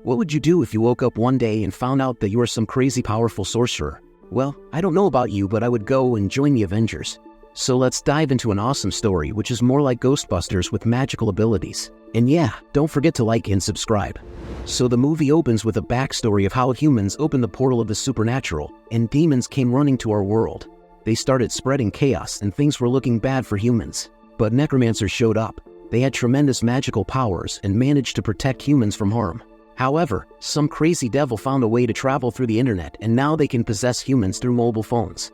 What would you do if you woke up one day and found out that you are some crazy powerful sorcerer? Well, I don't know about you, but I would go and join the Avengers. So let's dive into an awesome story which is more like Ghostbusters with magical abilities. And yeah, don't forget to like and subscribe. So the movie opens with a backstory of how humans opened the portal of the supernatural, and demons came running to our world. They started spreading chaos and things were looking bad for humans. But necromancers showed up. They had tremendous magical powers and managed to protect humans from harm. However, some crazy devil found a way to travel through the internet, and now they can possess humans through mobile phones.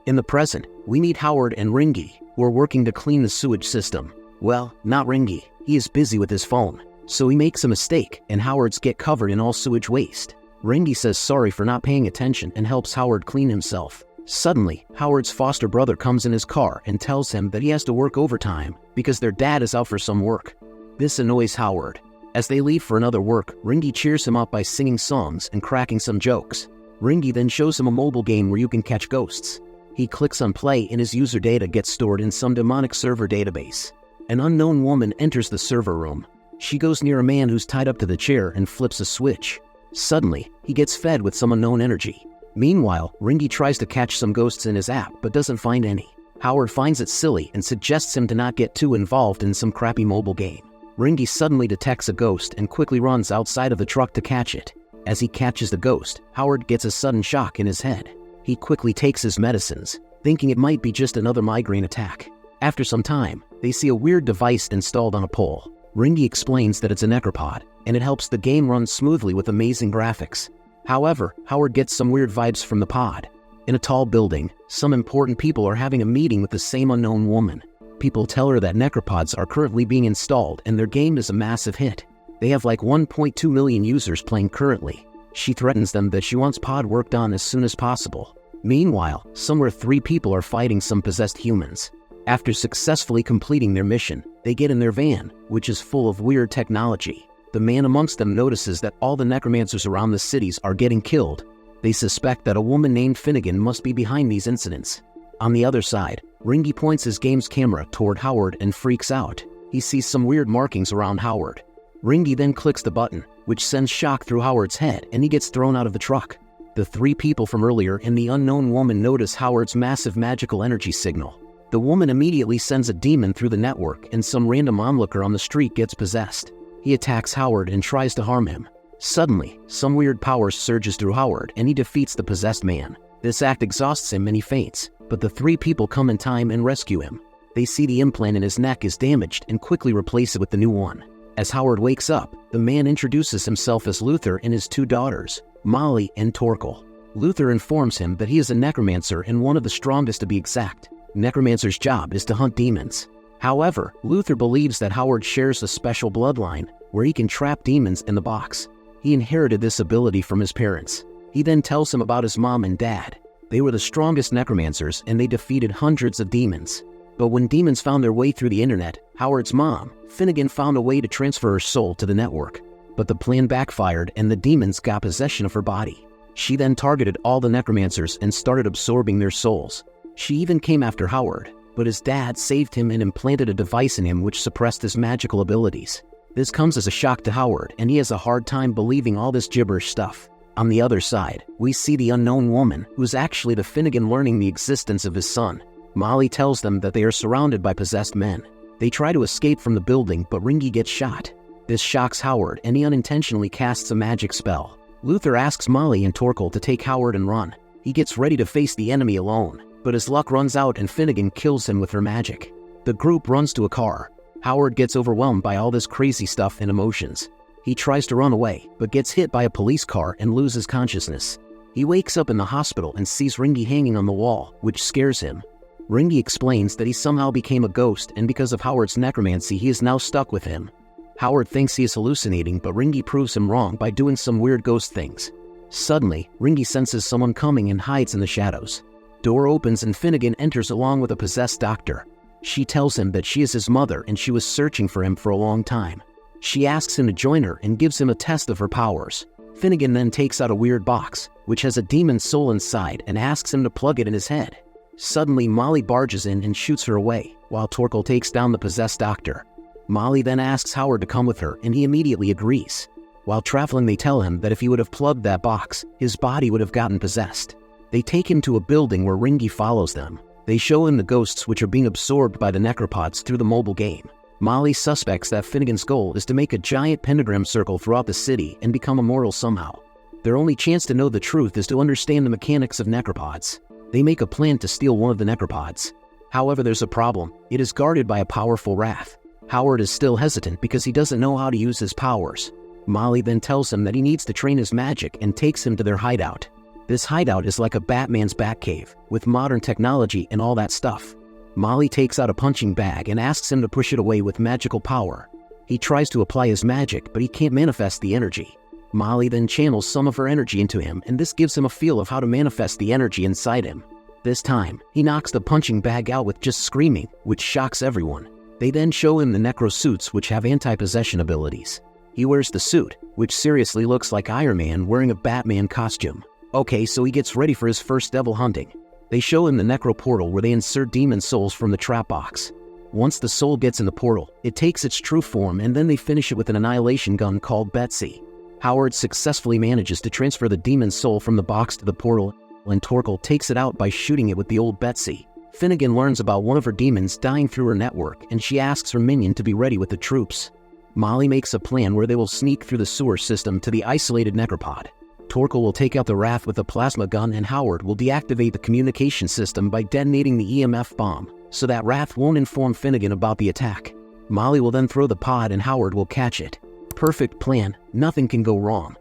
In the present, we meet Howard and Ringy, who are working to clean the sewage system. Well, not Ringy, he is busy with his phone. So he makes a mistake, and Howard's get covered in all sewage waste. Ringy says sorry for not paying attention and helps Howard clean himself. Suddenly, Howard's foster brother comes in his car and tells him that he has to work overtime because their dad is out for some work. This annoys Howard. As they leave for another work, Ringy cheers him up by singing songs and cracking some jokes. Ringy then shows him a mobile game where you can catch ghosts. He clicks on play and his user data gets stored in some demonic server database. An unknown woman enters the server room. She goes near a man who's tied up to the chair and flips a switch. Suddenly, he gets fed with some unknown energy. Meanwhile, Ringy tries to catch some ghosts in his app but doesn't find any. Howard finds it silly and suggests him to not get too involved in some crappy mobile game. Ringy suddenly detects a ghost and quickly runs outside of the truck to catch it. As he catches the ghost, Howard gets a sudden shock in his head. He quickly takes his medicines, thinking it might be just another migraine attack. After some time, they see a weird device installed on a pole. Ringy explains that it's a necropod, and it helps the game run smoothly with amazing graphics. However, Howard gets some weird vibes from the pod. In a tall building, some important people are having a meeting with the same unknown woman. People tell her that necropods are currently being installed and their game is a massive hit. They have like 1.2 million users playing currently. She threatens them that she wants pod worked on as soon as possible. Meanwhile, somewhere 3 people are fighting some possessed humans. After successfully completing their mission, they get in their van, which is full of weird technology. The man amongst them notices that all the necromancers around the cities are getting killed. They suspect that a woman named Finnegan must be behind these incidents. On the other side, Ringy points his game's camera toward Howard and freaks out. He sees some weird markings around Howard. Ringy then clicks the button, which sends shock through Howard's head and he gets thrown out of the truck. The 3 people from earlier and the unknown woman notice Howard's massive magical energy signal. The woman immediately sends a demon through the network and some random onlooker on the street gets possessed. He attacks Howard and tries to harm him. Suddenly, some weird power surges through Howard and he defeats the possessed man. This act exhausts him and he faints, but the 3 people come in time and rescue him. They see the implant in his neck is damaged and quickly replace it with the new one. As Howard wakes up, the man introduces himself as Luther and his 2 daughters, Molly and Torkel. Luther informs him that he is a necromancer and one of the strongest to be exact. Necromancer's job is to hunt demons. However, Luther believes that Howard shares a special bloodline where he can trap demons in the box. He inherited this ability from his parents. He then tells him about his mom and dad. They were the strongest necromancers and they defeated hundreds of demons. But when demons found their way through the internet, Howard's mom, Finnegan, found a way to transfer her soul to the network. But the plan backfired and the demons got possession of her body. She then targeted all the necromancers and started absorbing their souls. She even came after Howard, but his dad saved him and implanted a device in him which suppressed his magical abilities. This comes as a shock to Howard and he has a hard time believing all this gibberish stuff. On the other side, we see the unknown woman, who is actually the Finnegan, learning the existence of his son. Molly tells them that they are surrounded by possessed men. They try to escape from the building, but Ringy gets shot. This shocks Howard and he unintentionally casts a magic spell. Luther asks Molly and Torkel to take Howard and run. He gets ready to face the enemy alone, but his luck runs out and Finnegan kills him with her magic. The group runs to a car. Howard gets overwhelmed by all this crazy stuff and emotions. He tries to run away, but gets hit by a police car and loses consciousness. He wakes up in the hospital and sees Ringy hanging on the wall, which scares him. Ringy explains that he somehow became a ghost and because of Howard's necromancy he is now stuck with him. Howard thinks he is hallucinating, but Ringy proves him wrong by doing some weird ghost things. Suddenly, Ringy senses someone coming and hides in the shadows. Door opens and Finnegan enters along with a possessed doctor. She tells him that she is his mother and she was searching for him for a long time. She asks him to join her and gives him a test of her powers. Finnegan then takes out a weird box, which has a demon's soul inside, and asks him to plug it in his head. Suddenly, Molly barges in and shoots her away, while Torkel takes down the possessed doctor. Molly then asks Howard to come with her and he immediately agrees. While traveling, they tell him that if he would have plugged that box, his body would have gotten possessed. They take him to a building where Ringy follows them. They show him the ghosts which are being absorbed by the necropods through the mobile game. Molly suspects that Finnegan's goal is to make a giant pentagram circle throughout the city and become immortal somehow. Their only chance to know the truth is to understand the mechanics of necropods. They make a plan to steal one of the necropods. However, there's a problem. It is guarded by a powerful wrath. Howard is still hesitant because he doesn't know how to use his powers. Molly then tells him that he needs to train his magic and takes him to their hideout. This hideout is like a Batman's Batcave, with modern technology and all that stuff. Molly takes out a punching bag and asks him to push it away with magical power. He tries to apply his magic, but he can't manifest the energy. Molly then channels some of her energy into him, and this gives him a feel of how to manifest the energy inside him. This time, he knocks the punching bag out with just screaming, which shocks everyone. They then show him the necro suits which have anti-possession abilities. He wears the suit, which seriously looks like Iron Man wearing a Batman costume. Okay, so he gets ready for his first devil hunting. They show him the necro portal where they insert demon souls from the trap box. Once the soul gets in the portal, it takes its true form, and then they finish it with an annihilation gun called Betsy. Howard successfully manages to transfer the demon soul from the box to the portal, and Torkel takes it out by shooting it with the old Betsy. Finnegan learns about one of her demons dying through her network, and she asks her minion to be ready with the troops. Molly makes a plan where they will sneak through the sewer system to the isolated necropod. Torkel will take out the Wrath with a plasma gun, and Howard will deactivate the communication system by detonating the EMF bomb, so that Wrath won't inform Finnegan about the attack. Molly will then throw the pod and Howard will catch it. Perfect plan, nothing can go wrong.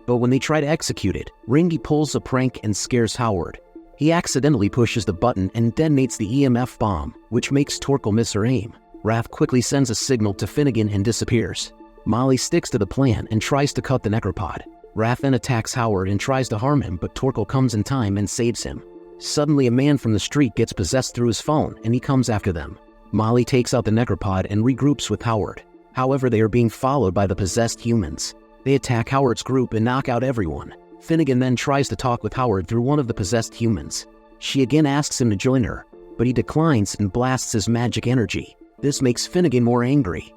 But when they try to execute it, Ringy pulls a prank and scares Howard. He accidentally pushes the button and detonates the EMF bomb, which makes Torkel miss her aim. Wrath quickly sends a signal to Finnegan and disappears. Molly sticks to the plan and tries to cut the necropod. Wrath then attacks Howard and tries to harm him, but Torkel comes in time and saves him. Suddenly, a man from the street gets possessed through his phone, and he comes after them. Molly takes out the necropod and regroups with Howard. However, they are being followed by the possessed humans. They attack Howard's group and knock out everyone. Finnegan then tries to talk with Howard through one of the possessed humans. She again asks him to join her, but he declines and blasts his magic energy. This makes Finnegan more angry.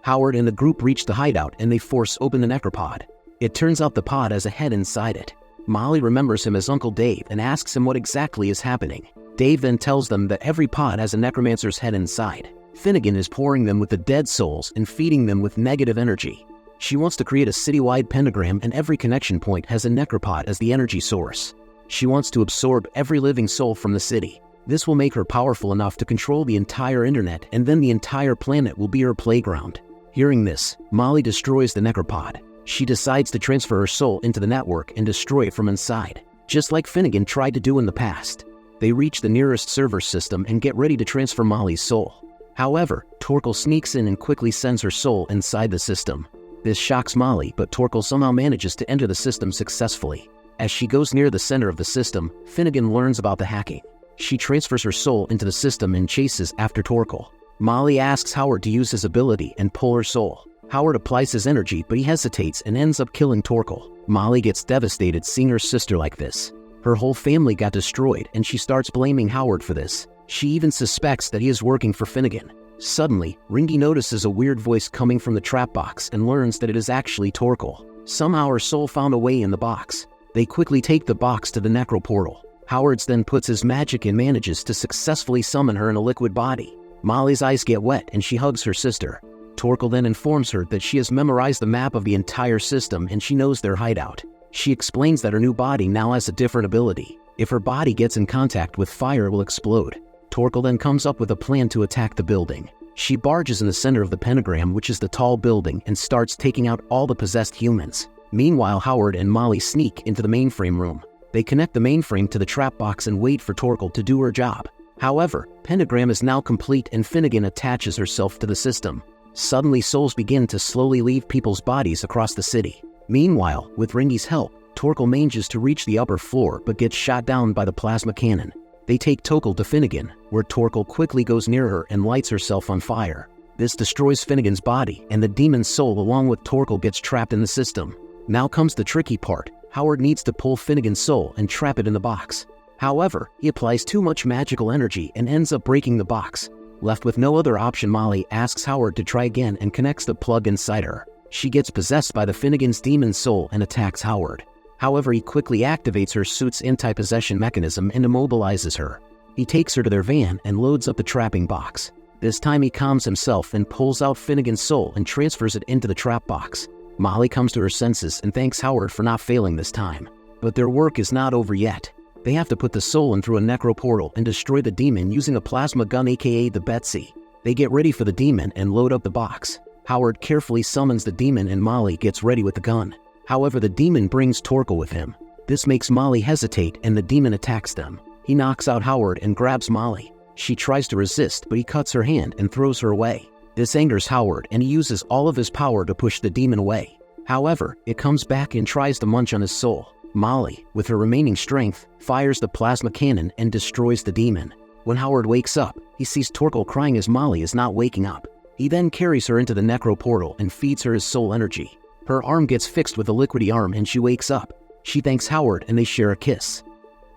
Howard and the group reach the hideout and they force open the necropod. It turns out the pod has a head inside it. Molly remembers him as Uncle Dave and asks him what exactly is happening. Dave then tells them that every pod has a necromancer's head inside. Finnegan is pouring them with the dead souls and feeding them with negative energy. She wants to create a citywide pentagram, and every connection point has a necropod as the energy source. She wants to absorb every living soul from the city. This will make her powerful enough to control the entire internet, and then the entire planet will be her playground. Hearing this, Molly destroys the necropod. She decides to transfer her soul into the network and destroy it from inside, just like Finnegan tried to do in the past. They reach the nearest server system and get ready to transfer Molly's soul. However, Torkel sneaks in and quickly sends her soul inside the system. This shocks Molly, but Torkel somehow manages to enter the system successfully. As she goes near the center of the system, Finnegan learns about the hacking. She transfers her soul into the system and chases after Torkel. Molly asks Howard to use his ability and pull her soul. Howard applies his energy, but he hesitates and ends up killing Torkel. Molly gets devastated seeing her sister like this. Her whole family got destroyed, and she starts blaming Howard for this. She even suspects that he is working for Finnegan. Suddenly, Ringy notices a weird voice coming from the trap box and learns that it is actually Torkel. Somehow her soul found a way in the box. They quickly take the box to the necro portal. Howard then puts his magic and manages to successfully summon her in a liquid body. Molly's eyes get wet and she hugs her sister. Torkel then informs her that she has memorized the map of the entire system and she knows their hideout. She explains that her new body now has a different ability. If her body gets in contact with fire, it will explode. Torkel then comes up with a plan to attack the building. She barges in the center of the pentagram, which is the tall building, and starts taking out all the possessed humans. Meanwhile, Howard and Molly sneak into the mainframe room. They connect the mainframe to the trap box and wait for Torkel to do her job. However, pentagram is now complete and Finnegan attaches herself to the system. Suddenly, souls begin to slowly leave people's bodies across the city. Meanwhile, with Ringy's help, Torkel manages to reach the upper floor but gets shot down by the plasma cannon. They take Torkel to Finnegan, where Torkel quickly goes near her and lights herself on fire. This destroys Finnegan's body, and the demon's soul along with Torkel gets trapped in the system. Now comes the tricky part. Howard needs to pull Finnegan's soul and trap it in the box. However, he applies too much magical energy and ends up breaking the box. Left with no other option, Molly asks Howard to try again and connects the plug inside her. She gets possessed by the Finnegan's demon soul and attacks Howard. However, he quickly activates her suit's anti-possession mechanism and immobilizes her. He takes her to their van and loads up the trapping box. This time he calms himself and pulls out Finnegan's soul and transfers it into the trap box. Molly comes to her senses and thanks Howard for not failing this time. But their work is not over yet. They have to put the soul in through a necro portal and destroy the demon using a plasma gun, aka the Betsy. They get ready for the demon and load up the box. Howard carefully summons the demon and Molly gets ready with the gun. However, the demon brings Torkel with him. This makes Molly hesitate and the demon attacks them. He knocks out Howard and grabs Molly. She tries to resist, but he cuts her hand and throws her away. This angers Howard and he uses all of his power to push the demon away. However, it comes back and tries to munch on his soul. Molly, with her remaining strength, fires the plasma cannon and destroys the demon. When Howard wakes up, he sees Torkel crying as Molly is not waking up. He then carries her into the necro portal and feeds her his soul energy. Her arm gets fixed with a liquidy arm and she wakes up. She thanks Howard and they share a kiss.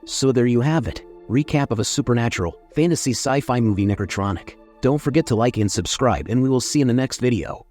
So there you have it. Recap of a supernatural, fantasy sci-fi movie Nekrotronic. Don't forget to like and subscribe and we will see you in the next video.